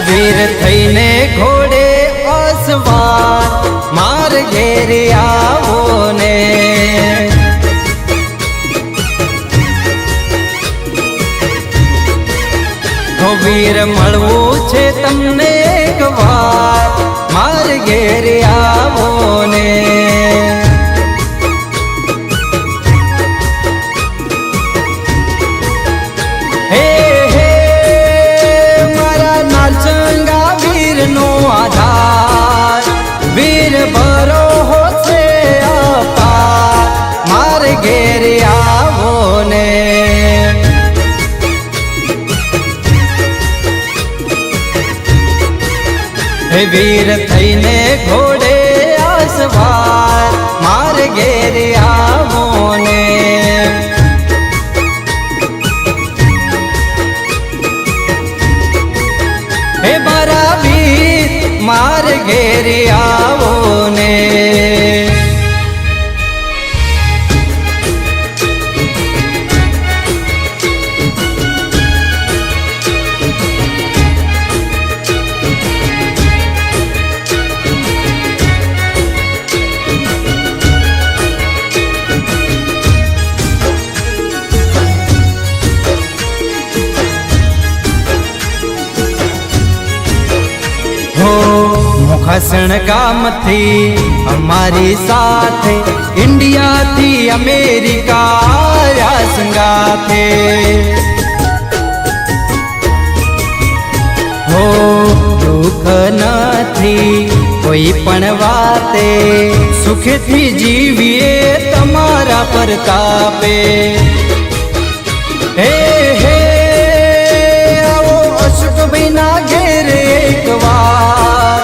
વીર થઈને ઘોડે અસવાર માર ઘેર આવો ને વીર મળવું છે તમને એક વાર માર ઘેર આવો ને હે હે મારા નારસંગા વીરનો આધાર વીર ભરોહો છે અપાર માર ઘેર આવો ને વીર થઈને ઘોડે અસવાર માર ઘેર આવો ને હે મારા વીર માર ઘેર આવો ને મુખાસણ ગામથી અમારી સાથે ઇન્ડિયાથી અમેરિકા આવ્યા સંગાથે હો દુઃખ નથી કોઈ પણ વાતે સુખથી જીવીએ તમારા પ્રતાપે હે હે આવો અશોકભાઈ ના ઘેર એક વાર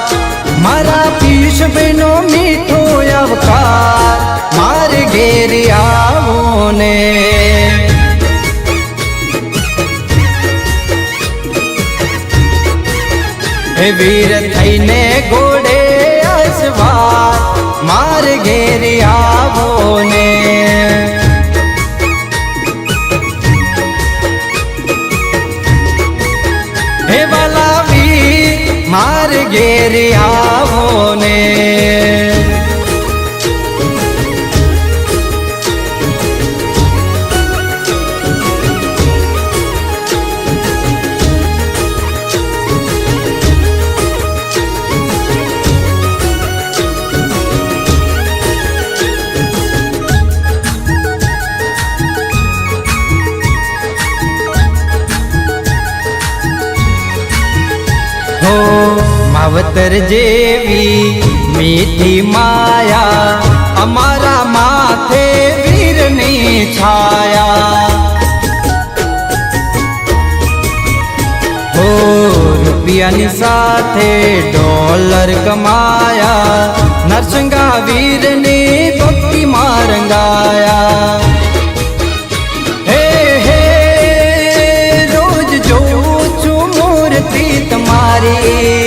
મારા પીશ બેનો મીઠો આવકાર માર ઘેર આવો ને હે વીર થઈને ઘોડે અસવાર માર ઘેર આવો ને હે વાલા વીર માર ઘેર આવો ને માવતર જેવી મીઠી માયા અમારા માથે વીરની છાયા હો રૂપિયાની સાથે ડોલર કમાયા નરસંગા વીરની ભક્તિમાં રંગાયા હે હે રોજ જોઉં છું મૂર્તિ તમારી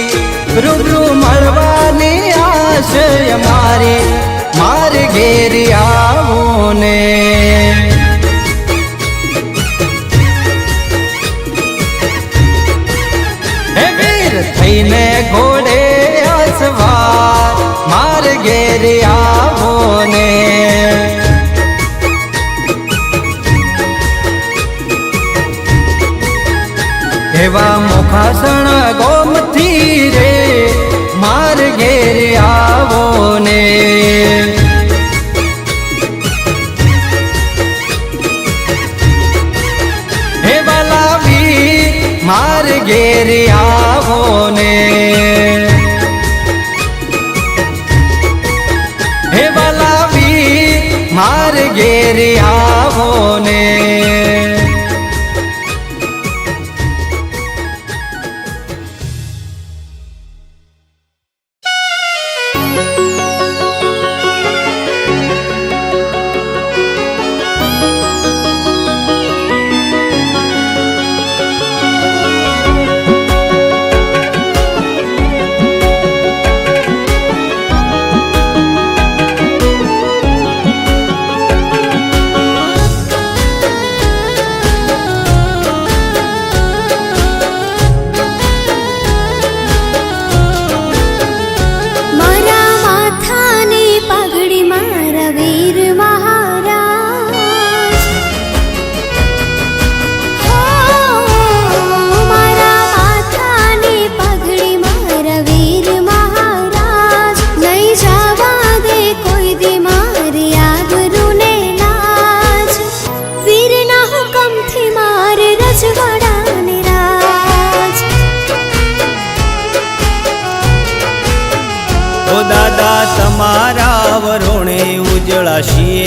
રૂબરૂ મળવાની આશય મારી માર ઘેર આવો ને હે વીર થઈને ઘોડે અસવાર માર ઘેર આવો ને એવા મુખાસણ ગોમથી રે માર ઘેર આવો ને હે વાલા વીર માર ઘેર આવો ને હે વાલા વીર માર ઘેર આવો ને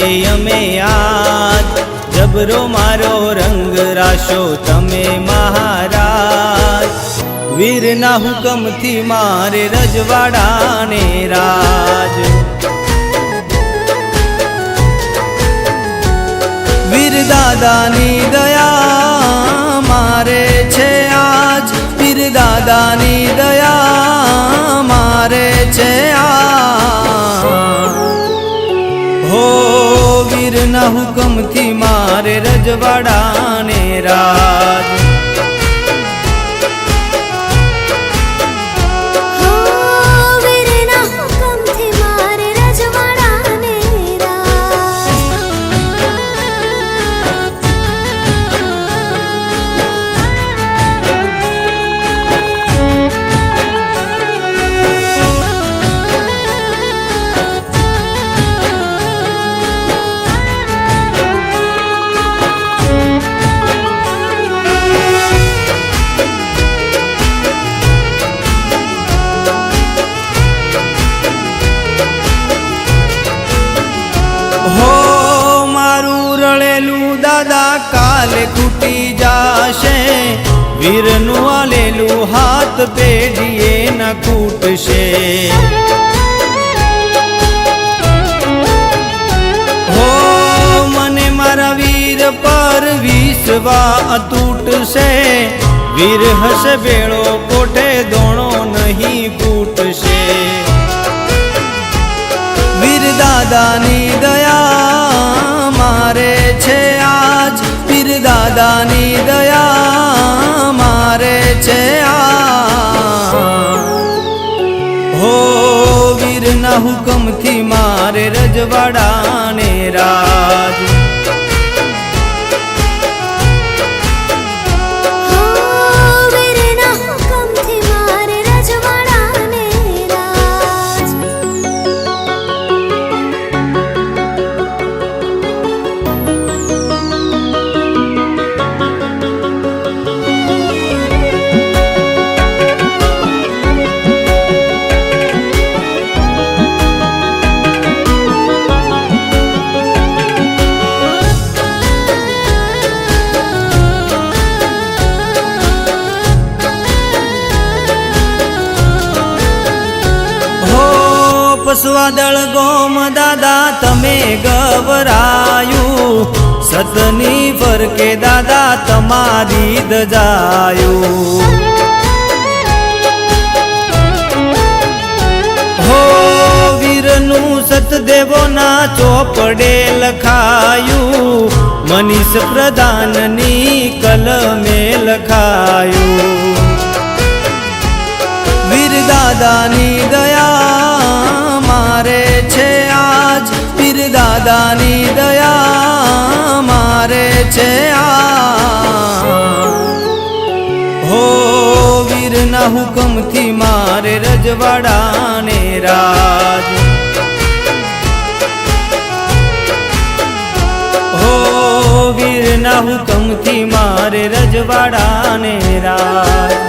અમે આજ જબરો મારો રંગ રાશો તમે મહારાજ વીરના હુકમથી મારે રજવાડાને રાજ વીર દાદાની દયા મારે છે આજ વીર દાદાની દયા મારે છે આજ હો વીરના હુકમથી મારે રજવાડાને રાજ કાલે ખૂટી જાશે વીરનું આલેલું હાથ પેઢીએ ન ખૂટશે હો મને મારા વીર પર વિશ્વાસ તૂટશે વીર હશે બેળો કોઠે દોણો નહીં ફૂટશે વીર દાદાની દયા મારે છે આજ વીર દાદાની દયા મારે છે આજ હો વીરના હુકમથી મારે રજવાડાને રાજ પસવાદળ ગોમ દાદા તમે ગભરાયું સતની ફરકે દાદા તમારી દજાયું હો વીરનું સતદેવોના ચોપડે લખાયું મનીષ પ્રધાનની કલમે લખાયું વીર દાદાની દયા મારે છે આજ વીર દાદાની દયા મારે છે આજ હો વીરના હુકમથી મારે રજવાડાને રાજ હો વીરના હુકમથી મારે રજવાડાને રાજ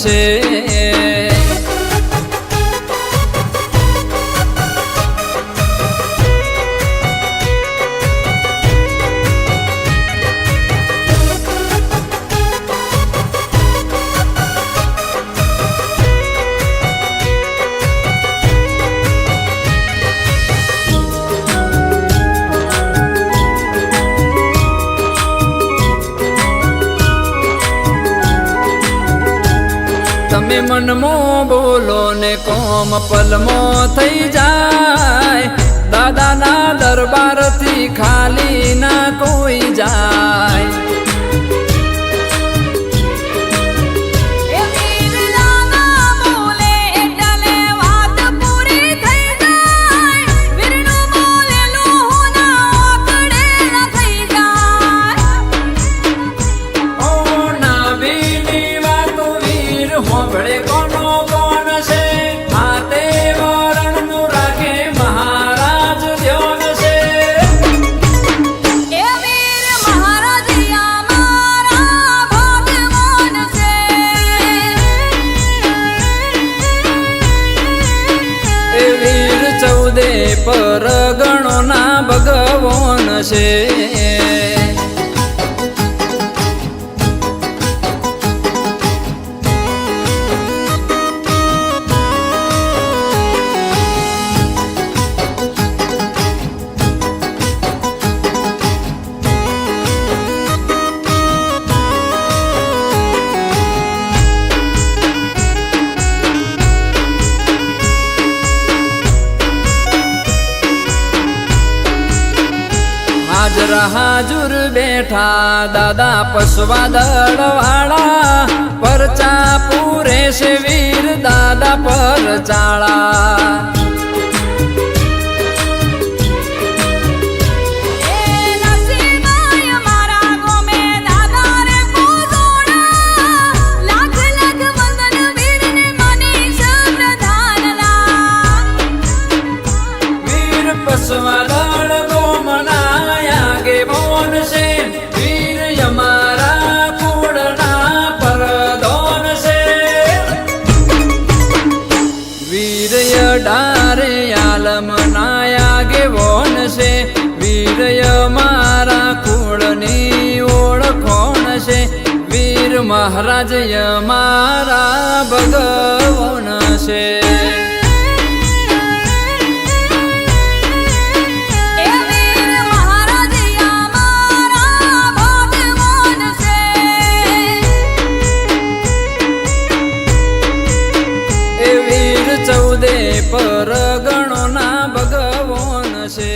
છે. તમે મનમો બોલો ને કોમ પલમો થઈ જાય, દાદાના દરબારથી ખાલી ના કોઈ જાય. હોંભળે કોનો કોણ છે, હાથે વરણનું રાખે મહારાજ ધ્યાન છે. એ વીર મહારાજ અમારા ભગવાન છે. એ વીર 14 પરગણોના ભગવાન છે. હાજર બેઠા દાદા પસવા દળવાળા, પરચા પૂરે છે વીર દાદા પર ચાળા. વીર પસવા દળ ગોમનાયા ગે બોન છે, વીર અમારા કુળના પરદોન છે. વીર ડારે આલમનાયા ગે બોન છે, વીર અમારા કુળની ઓળખોણ છે. વીર મહારાજ અમારા ભગવાન છે. એ વીર 14 પરગણોના ભગવાન છે.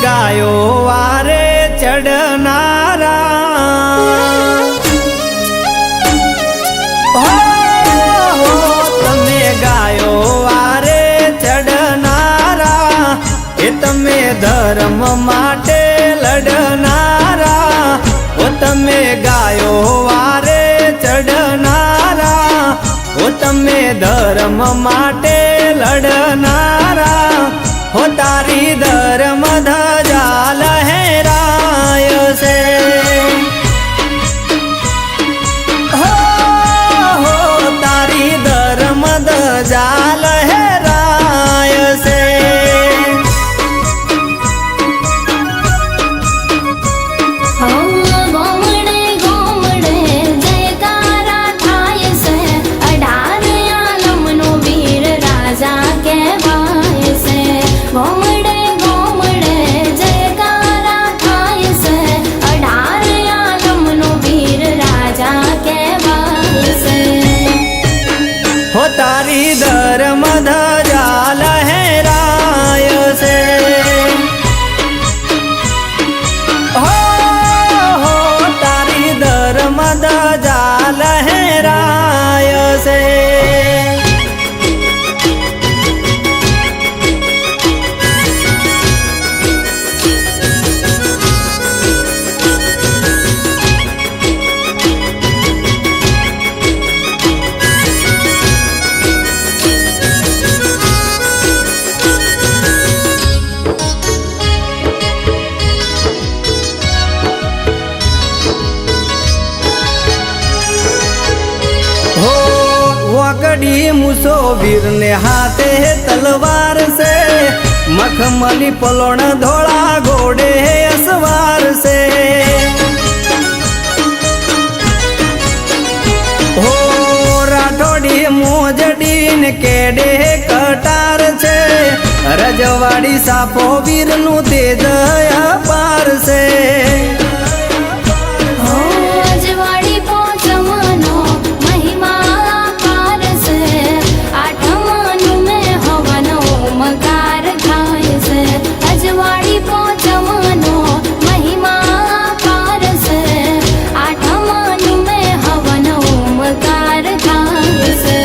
ગાયો વારે ચડનારા, હો તમે ગાયો વારે ચડનારા, એ તમે ધર્મ માટે લડનારા. હો તમે ગાયો વારે ચડનારા, હો તમે ધર્મ માટે લડનારા. હો તારી ધર્મ ધજા લહેરાય છે, હો તારી ધર્મ ધજા લહેરાય છે. ગોમડે ગોમડે જયકારા થાય છે, 18 આલમનો વીર રાજા કહેવાય છે. ગોમડે ગોમડે વળી મૂસો વીર ને હાથે તલવાર છે મખમલી પલોણ ધોળા ઘોડે અસવાર છે હો રાઠોડી મોજડી ને કેડે કટાર છે રજવાડી સાપો વીર નું તેજ અપાર છે અજવાળી પોચમનો મહિમા પાર છે આઠમનું મેં હવનો મકાર થાય છે અજવાળી પોચમનો મહિમા પાર છે આઠમનું મેં હવનો મકાર થાય છે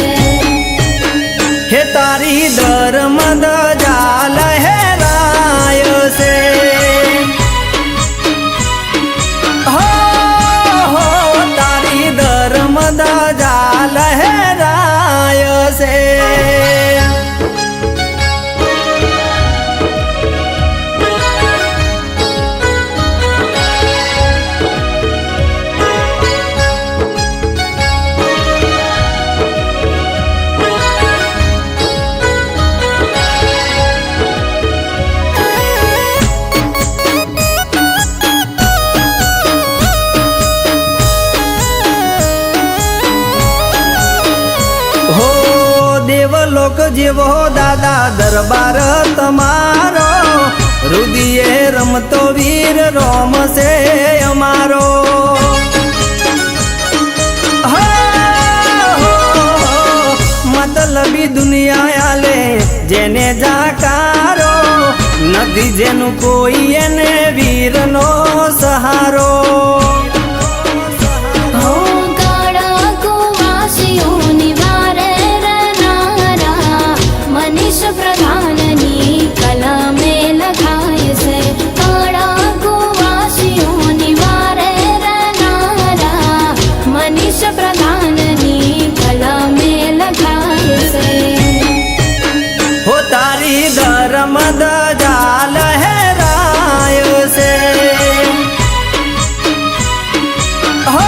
હે તારી ધર્મ ધજા લહેરાય છે હો તારી ધર્મ ધજા લહેરાય છે દેવલોક જેવો દાદા દરબાર તમારો રુદિયે રમતો વીર રોમ છે અમારો મતલબી દુનિયા આલે જેને જાકારો નથી જેનું કોઈ એને વીરનો સહારો પ્રધાનની કલમે લખાય છે કાળા કુવાસીઓની વારે રનારા મનીષ પ્રધાનની કલમે લખાય છે હો તારી ધર્મ ધજા લહેરાય છે હો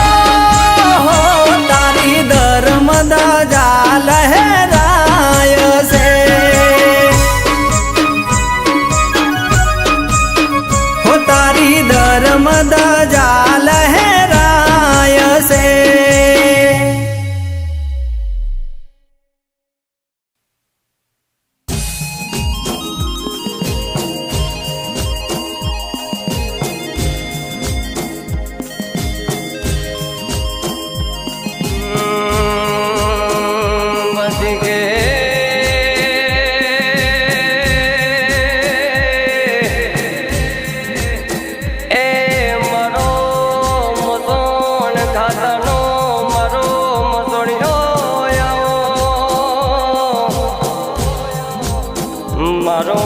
તારી ધર્મ ધજા લહેરાય છે હો તારી ધર્મ ધજા લહેરાય છે મારો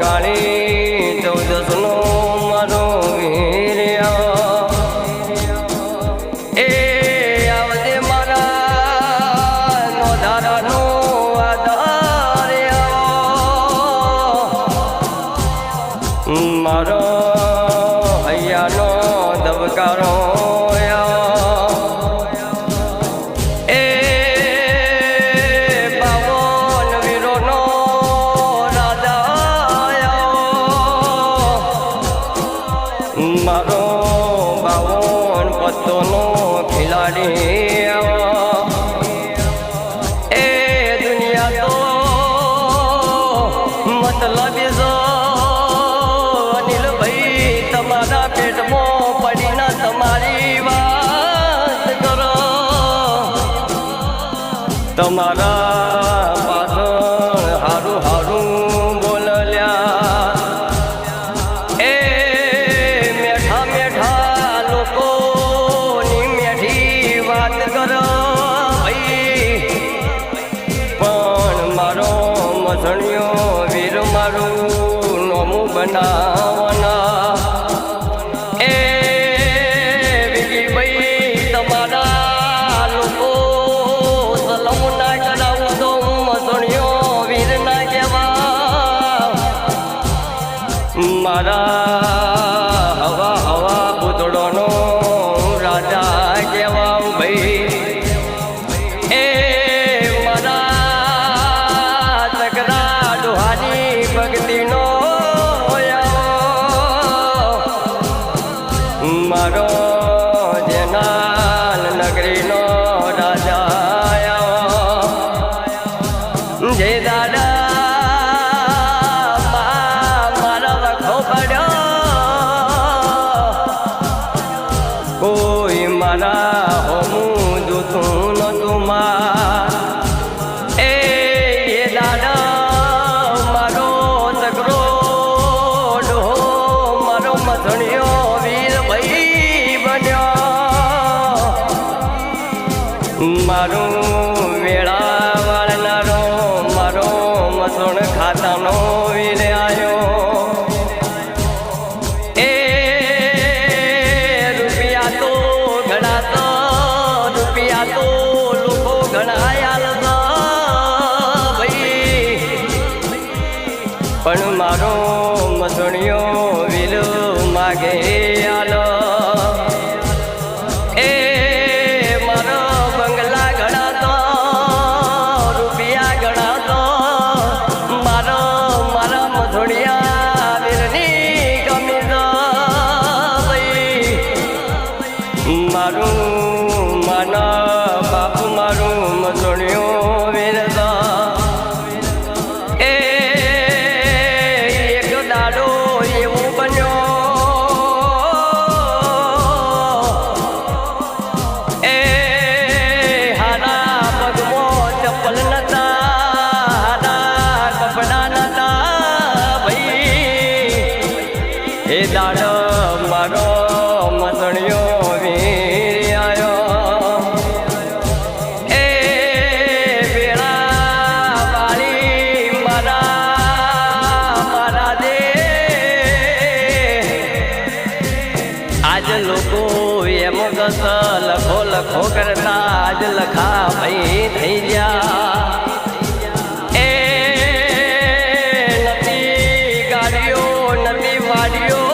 કાળી 14 નો મારો વીર્યા એ આવજે મારા નો ધારાનો આધાર્યા મારો હૈયાનો દબકારો મારો 52 પત્તોનો ખિલાડી એ દુનિયા તો મતલબી જો અનિલભાઈ તમારા પેટમાં પડીને તમારી વાત કરો તમારા પાછળ હારું હારું બોલલ્યા વીર મારું નોમું બનાવના એ વિજયભાઈ તમારા લોકો સલમ ના કરાવું તો મસણિયો વીર ના કહેવા મારા હવા હવા પૂતળોનો રાજા કહેવા ભાઈ એ મારું મસણિયો વીર માગે આલો એ મારો બંગલા ગણાતો રૂપિયા ગણાતો મારા મસણિયા વીરની ગમી દો ભાઈ મારું માના બાપ મારું મસણિયો વીર એ દાડ મારો મસણિયો વીર આયો એ વેળા વાળી મારા દે આજ લોકો એમ કસ લખો કરતા આજ લખા ભાઈ થઈ ગયા એ નથી ગાડીઓ નથી વાડીઓ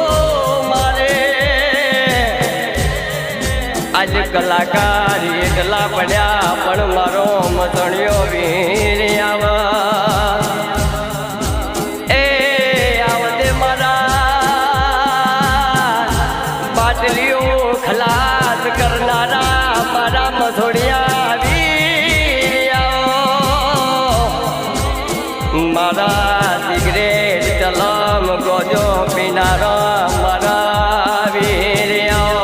આજ કલાકાર એકલા પડ્યા પણ મારો મસણિયો વીર આવા એ આવતે મારા બાટલીઓ ખલાસ કરનારા મારા મસણિયા વીર આવો મારા સિગરેટ ચલમ ગોજો પીનારા મારા વીર આવો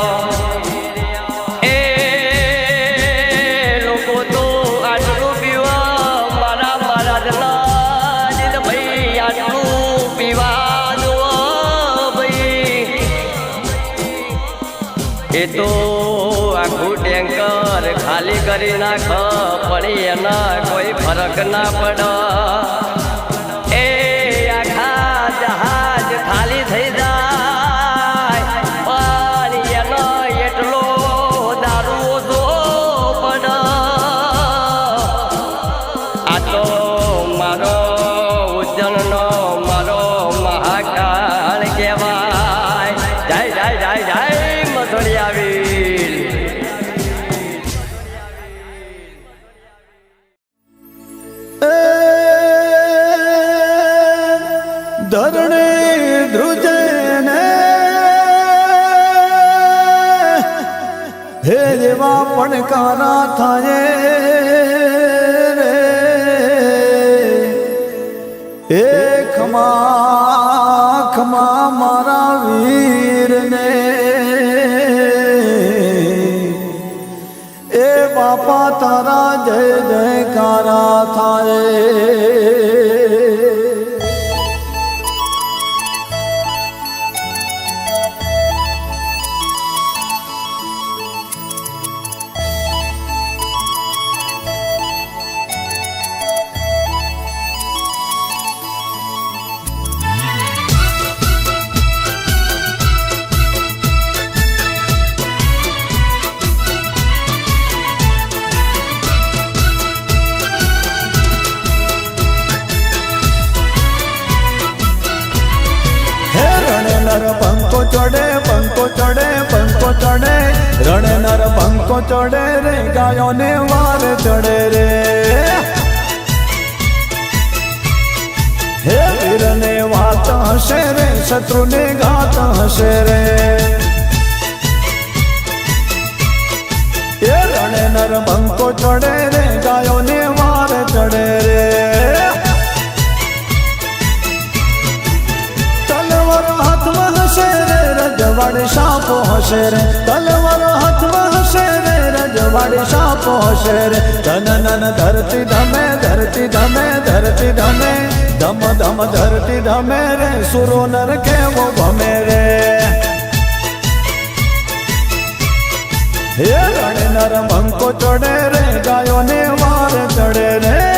એ તો આખું ટેન્કર ખાલી કરી નાખ પણ એના કોઈ ફરક ના પડે એ આખા જહાજ ખાલી થઈ જાય પણ એનો એટલો દારૂ ઓછો પડે આ તો મારો ઉજ્જૈનનો મારો મહાકાળ કહેવાય જય જય જય જય મસણિયા વીર ધરણે ધ્રુજે ને હે જેવા પડકારા થાય રે એ ખમા ખમા મારા વીરને એ બાપા તારા જય જયકારા થાય પંખો ચડે પંખો ચડે પંખો ચડે રણ નર પંખો ચડે રે ગાયો ને વાર ચડે રે હે વીર ને વાત હશે રે શત્રુ ને ઘાત હશે રે એ રણ નર પંખો ચડે રે ગાયો ને વાર ચડે રે રજવાડે સાપો હશે રે તલવાર હાથમાં હશે રે રજવાડે સાપો હશે રે ધન ધરતી ધમે ધરતી ધમે ધરતી ધમે ધમ ધમ ધરતી ધમે રે સુરો નર કેવો ભમે રે હે રણ નર બંકો ચડે રે ગાયો ને વાર ચડે રે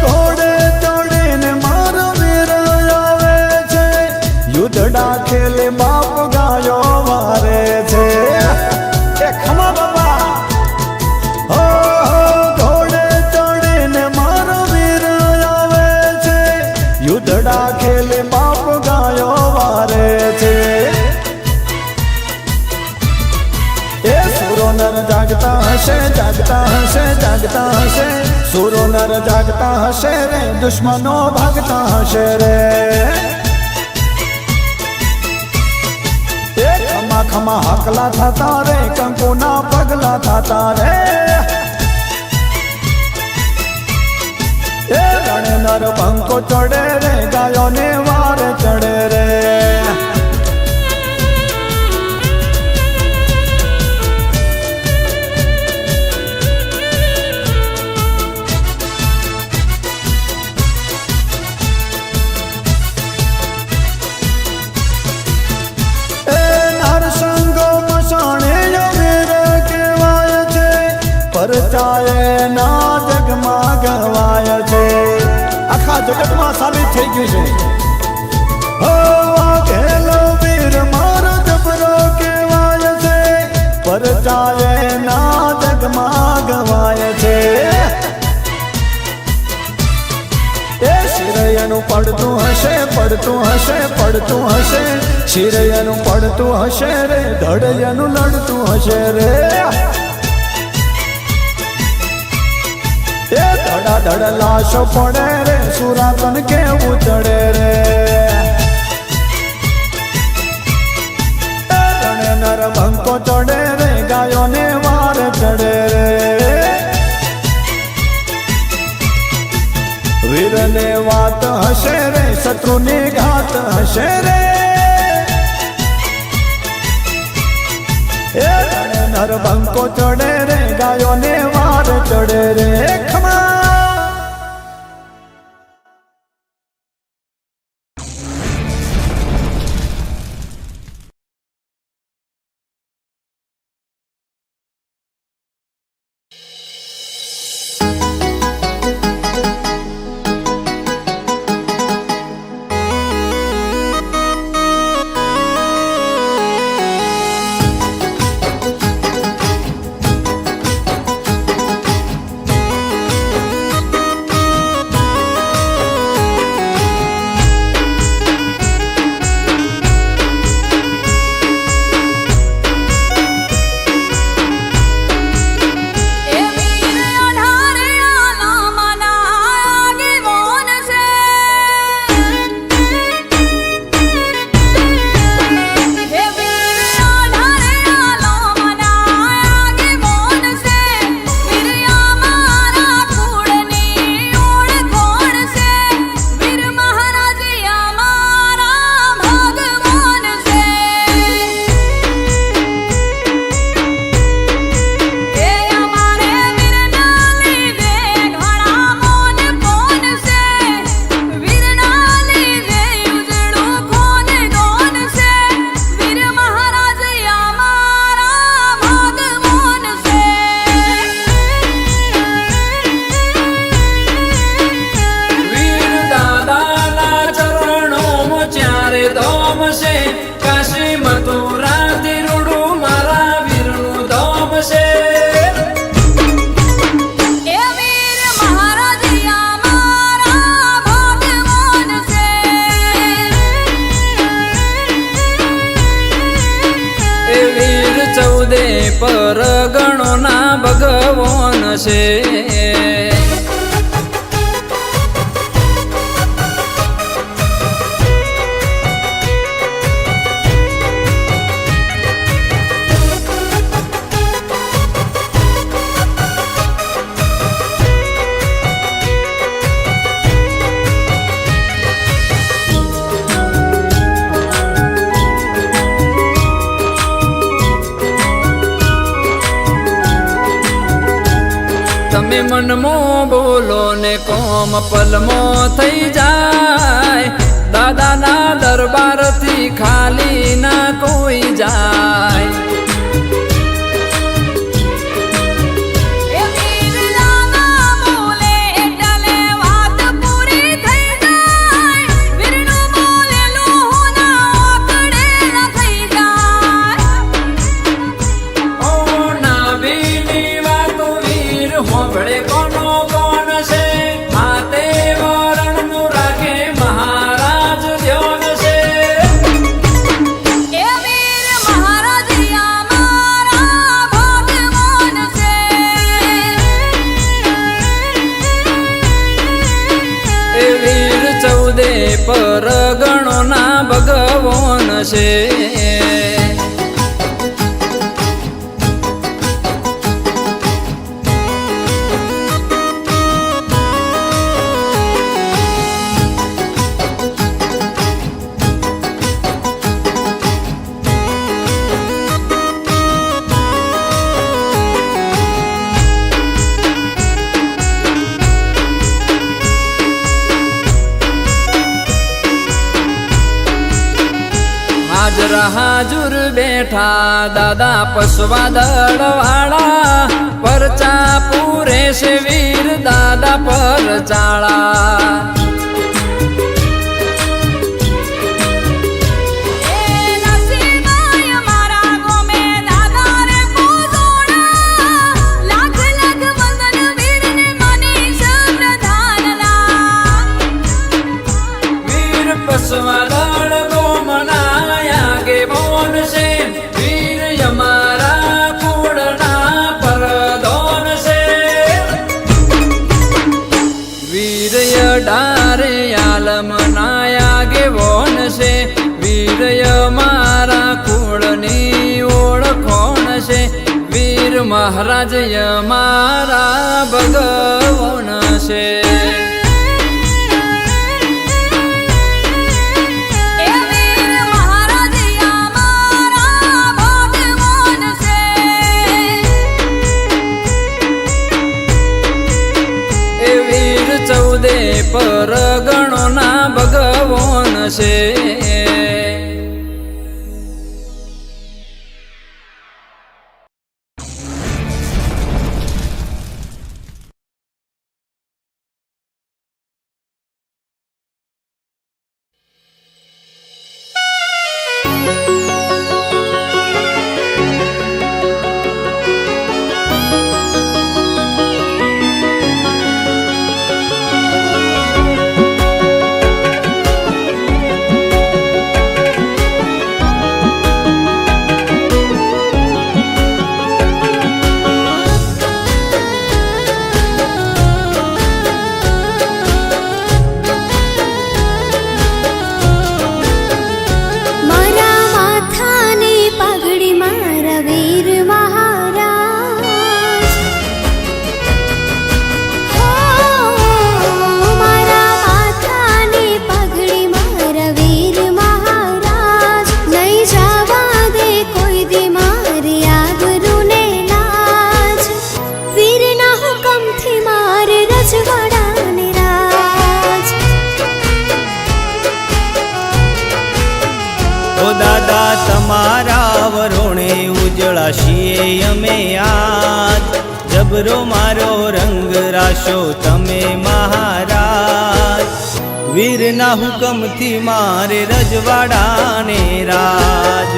ઘોડે ચડે ને મારો રાખેલી બાપ ગાયો વારે છે એ સુરો નર જાગતા હશે જાગતા હશે જાગતા હશે સુરો નર જાગતા હશે રે દુશ્મનો ભાગતા હશે રે એ ખમા ખમા હાકલા થતા રે કંકુના પગલા થતા રે એ રણે નર બંકો ચડે રે ગાયોને વાર ચડે રે પરચાય ના જગમાં ગવાય છે આખા જગતમાં સાબિત થઈ ગયું છે હો વાઘેલો વીર મારો જબરો કહેવાય છે પરચાય ના જગમાં ગવાય છે એ શિરયનું પડતું હશે પડતું હશે પડતું હશે શિરયનું પડતું હશે રે ધડયનું લડતું હશે રે એ ધડા ધડ લાશો પડે રે સુરાતન કેવું ચડે રે રણે નર બંકો ચડે રે ગાયોને વાર ચડે રે વીરને વાત હશે રે શત્રુની ઘાત હશે રે એ રણે નર બંકો ચડે રે ગાયોને વાર ચડે રે ખમા પરગણોના ભગવાન છે તમે મનમો બોલો ને કોમ પલમો થઈ જાય દાદાના દરબારથી ખાલી ના કોઈ જાય કોનો કોણ છે હાથે વરણનું રાખે મહારાજ ગણોના ભગવાન છે. હાજરા હાજુર બેઠા દાદા પસવા દળવાળા, પરચા પૂરે છે વીર દાદા પરચાળા. વીર પસવા દળ ગોમનાયા ગે બોન છે, વીર અમારા કુળના પરધોન છે. વીર ડારે આલમ નાયા ગે બોન છે, વીર અમારા કુળની ઓળખોણ છે. વીર મહારાજ અમારા ભગવાન છે. ચૌદે પર ગણોના ભગવાન છે. દાદા તમારા વરોણે ઉજળાશીએ અમે આજ, જબરો મારો રંગ રાશો તમે મહારાજ. વીરના હુકમથી મારે રજવાડાને રાજ.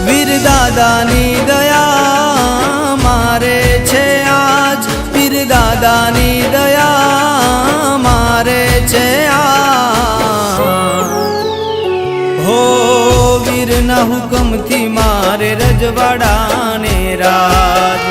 વીર દાદાની દયા મારે છે આજ, વીર દાદાની દયા મારે છે હો. વીરના હુકમથી મારે રજવાડાને રાજ.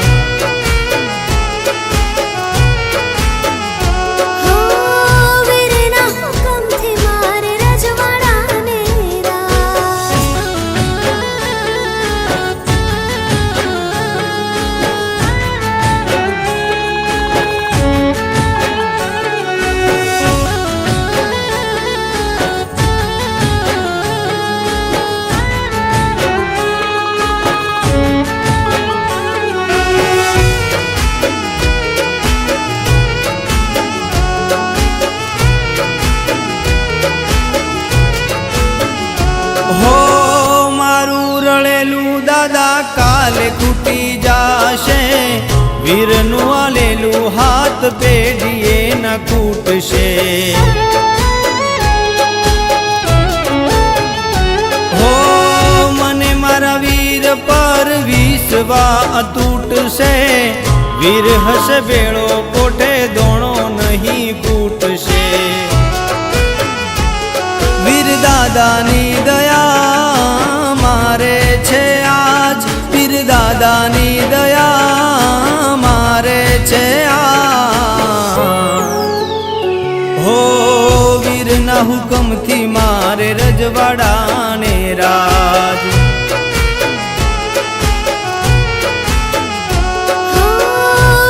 કાલે ખૂટી જાશે, વીરનું આલેલું હાથ પેઢીએ ન ખૂટશે. હો મને મારા વીર પર વિશ્વાસ અતૂટશે, વીર હશે ભેળો કોઠે દોણો નહીં ફૂટશે. વીર દાદાની દયા મારે છે આજ, વીર દાદાની દયા મારે છે આજ. હુકમથી મારે રજવાડાને રાજ.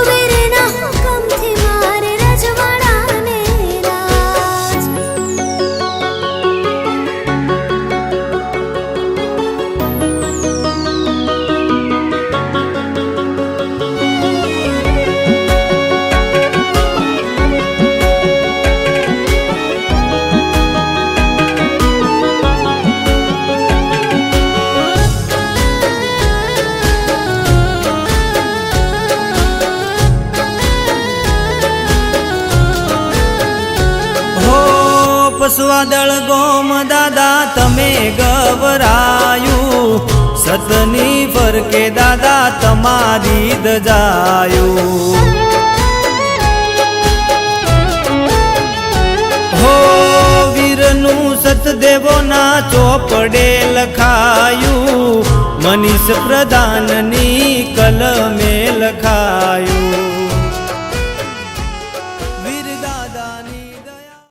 વીરના હુકમથી મારે રજવાડાને રાજ. પસવાદળ ગોમ દાદા તમે ગવરાયું, સતની ફરકે દાદા તમારી દજાયું. હો વીરનું સતદેવોના ચોપડે લખાયું, મનીષ પ્રધાનની કલમે લખાયું.